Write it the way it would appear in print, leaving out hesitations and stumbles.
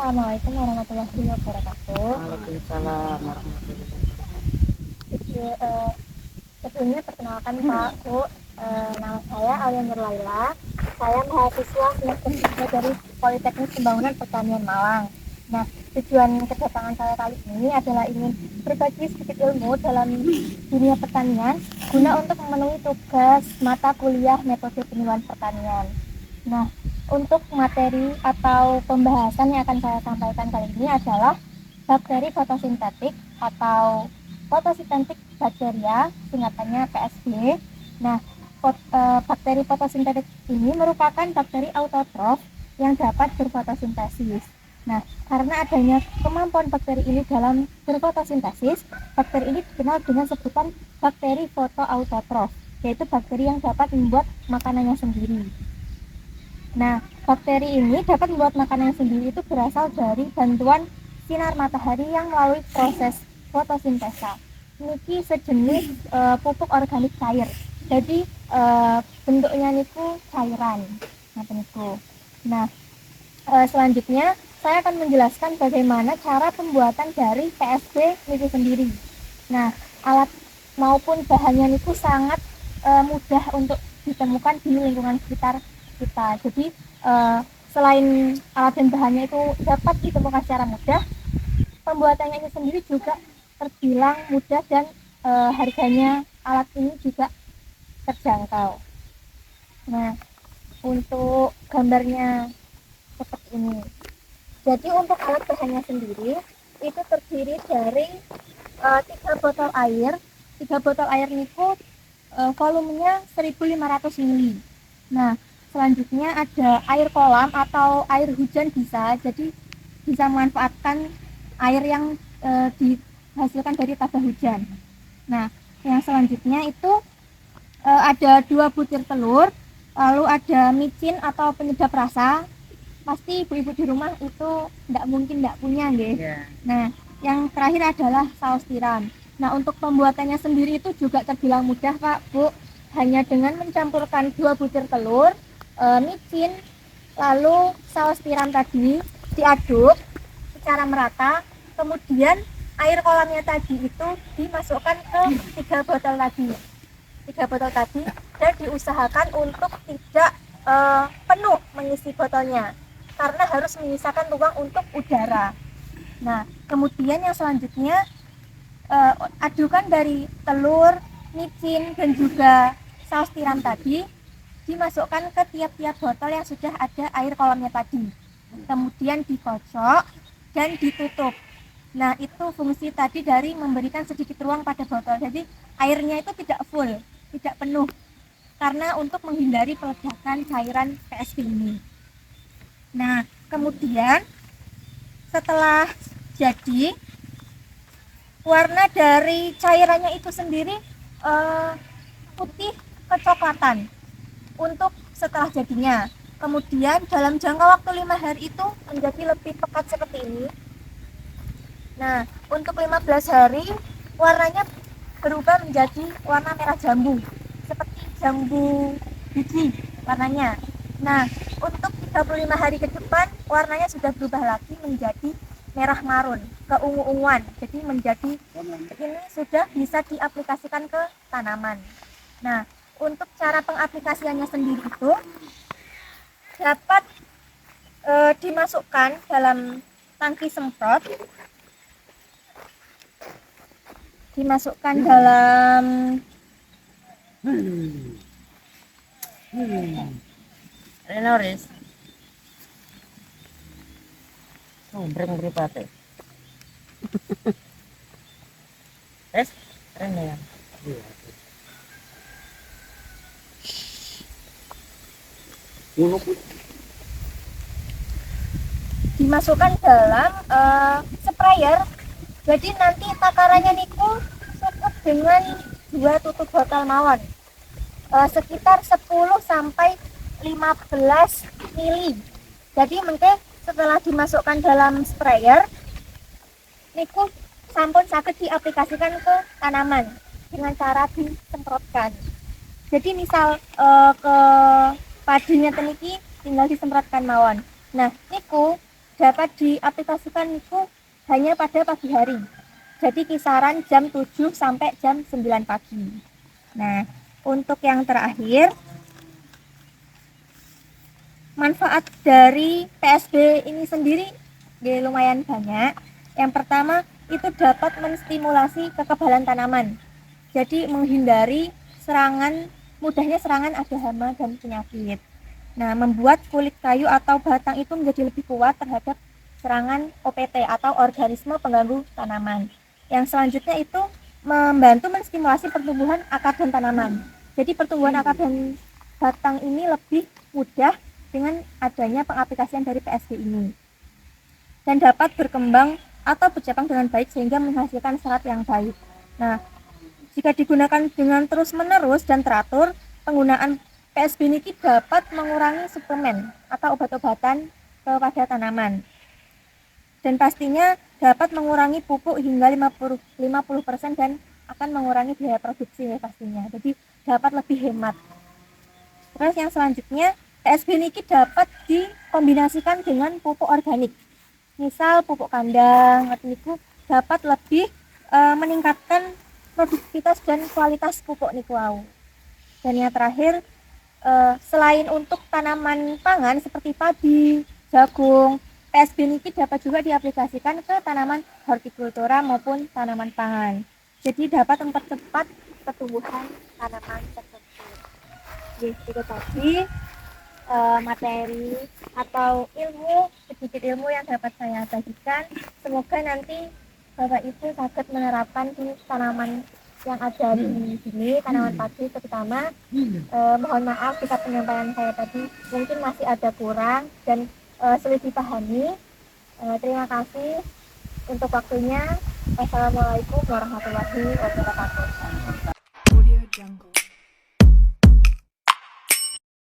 Assalamualaikum warahmatullahi wabarakatuh. Waalaikumsalam warahmatullahi wabarakatuh. Sebelumnya perkenalkan Pak Bu, nama saya Alia Nurlaila. Saya mahasiswa semester 3 dari Politeknik Pembangunan Pertanian Malang. Nah, tujuan kedatangan saya kali ini adalah ingin berbagi sedikit ilmu dalam dunia pertanian guna untuk memenuhi tugas mata kuliah metode penyuluhan pertanian. Nah, untuk materi atau pembahasan yang akan saya sampaikan kali ini adalah bakteri fotosintetik atau fotosintetik bakteria, singkatannya PSB. Nah, bakteri fotosintetik ini merupakan bakteri autotrof yang dapat berfotosintesis. Nah, karena adanya kemampuan bakteri ini dalam berfotosintesis, bakteri ini dikenal dengan sebutan bakteri fotoautotrof, yaitu bakteri yang dapat membuat makanannya sendiri. Nah, bakteri ini dapat membuat makanan sendiri itu berasal dari bantuan sinar matahari yang melalui proses fotosintesa. Niki sejenis pupuk organik cair. Jadi bentuknya niku cairan. Nah, selanjutnya saya akan menjelaskan bagaimana cara pembuatan dari PSB niku sendiri. Nah, alat maupun bahannya niku sangat mudah untuk ditemukan di lingkungan sekitar kita. Jadi selain alat dan bahannya itu dapat ditemukan secara mudah, pembuatannya ini sendiri juga terbilang mudah dan harganya alat ini juga terjangkau. Nah, untuk gambarnya seperti ini. Jadi untuk alat bahannya sendiri itu terdiri dari 3 botol air. 3 botol air niku volumenya 1500 ml. Nah, selanjutnya ada air kolam atau air hujan bisa, jadi bisa memanfaatkan air yang dihasilkan dari tabah hujan. Nah, yang selanjutnya itu ada 2 butir telur, lalu ada micin atau penyedap rasa. Pasti ibu-ibu di rumah itu tidak mungkin tidak punya, nggih. Nah, yang terakhir adalah saus tiram. Nah, untuk pembuatannya sendiri itu juga terbilang mudah, Pak, Bu. Hanya dengan mencampurkan 2 butir telur, micin, lalu saus tiram tadi diaduk secara merata, kemudian air kolamnya tadi itu dimasukkan ke 3 botol tadi dan diusahakan untuk tidak penuh mengisi botolnya karena harus menyisakan ruang untuk udara. Nah, kemudian yang selanjutnya adukan dari telur, micin dan juga saus tiram tadi dimasukkan ke tiap-tiap botol yang sudah ada air kolamnya tadi. Kemudian dikocok dan ditutup. Nah, itu fungsi tadi dari memberikan sedikit ruang pada botol. Jadi airnya itu tidak full, tidak penuh. Karena untuk menghindari peledakan cairan PSB ini. Nah, kemudian setelah jadi, warna dari cairannya itu sendiri putih kecoklatan untuk setelah jadinya. Kemudian dalam jangka waktu 5 hari itu menjadi lebih pekat seperti ini. Nah, untuk 15 hari warnanya berubah menjadi warna merah jambu, seperti jambu biji warnanya. Nah, untuk 35 hari ke depan warnanya sudah berubah lagi menjadi merah marun, keungu-unguan. Jadi menjadi ini sudah bisa diaplikasikan ke tanaman. Nah, untuk cara pengaplikasiannya sendiri itu dapat dimasukkan dalam tangki semprot, dimasukkan dalam Renoris. Breng beripate. Keren ya. dimasukkan dalam sprayer. Jadi nanti takarannya niku cukup dengan 2 tutup botol mawon, sekitar 10 sampai 15 mili. Jadi mungkin setelah dimasukkan dalam sprayer niku sampun saged diaplikasikan ke tanaman dengan cara disemprotkan. Jadi misal ke padinya teniki tinggal disemprotkan mawon. Nah, niku dapat diaplikasikan itu hanya pada pagi hari. Jadi kisaran jam 7 sampai jam 9 pagi. Nah, untuk yang terakhir, manfaat dari PSB ini sendiri lumayan banyak. Yang pertama, itu dapat menstimulasi kekebalan tanaman. Jadi menghindari mudahnya serangan ada hama dan penyakit. Nah, membuat kulit kayu atau batang itu menjadi lebih kuat terhadap serangan OPT atau organisme pengganggu tanaman. Yang selanjutnya itu membantu menstimulasi pertumbuhan akar dan tanaman. Jadi pertumbuhan akar dan batang ini lebih mudah dengan adanya pengaplikasian dari PSB ini. Dan dapat berkembang atau bercabang dengan baik sehingga menghasilkan serat yang baik. Nah, jika digunakan dengan terus-menerus dan teratur, penggunaan PSB ini dapat mengurangi suplemen atau obat-obatan kepada tanaman. Dan pastinya dapat mengurangi pupuk hingga 50% dan akan mengurangi biaya produksi ya pastinya. Jadi dapat lebih hemat. Terus yang selanjutnya, PSB ini dapat dikombinasikan dengan pupuk organik. Misal pupuk kandang atau itu dapat lebih meningkatkan produktivitas dan kualitas pupuk niku wau. Dan yang terakhir, selain untuk tanaman pangan seperti padi, jagung, PSB niki dapat juga diaplikasikan ke tanaman hortikultura maupun tanaman pangan. Jadi dapat mempercepat pertumbuhan tanaman tersebut. Jadi itu tadi materi atau sedikit ilmu yang dapat saya bagikan. Semoga nanti Bapak Ibu dapat menerapkan di tanaman yang ada di sini, tanaman padi terutama. Mohon maaf jika penyampaian saya tadi mungkin masih ada kurang dan sulit dipahami. Terima kasih untuk waktunya. Wassalamualaikum warahmatullahi wabarakatuh.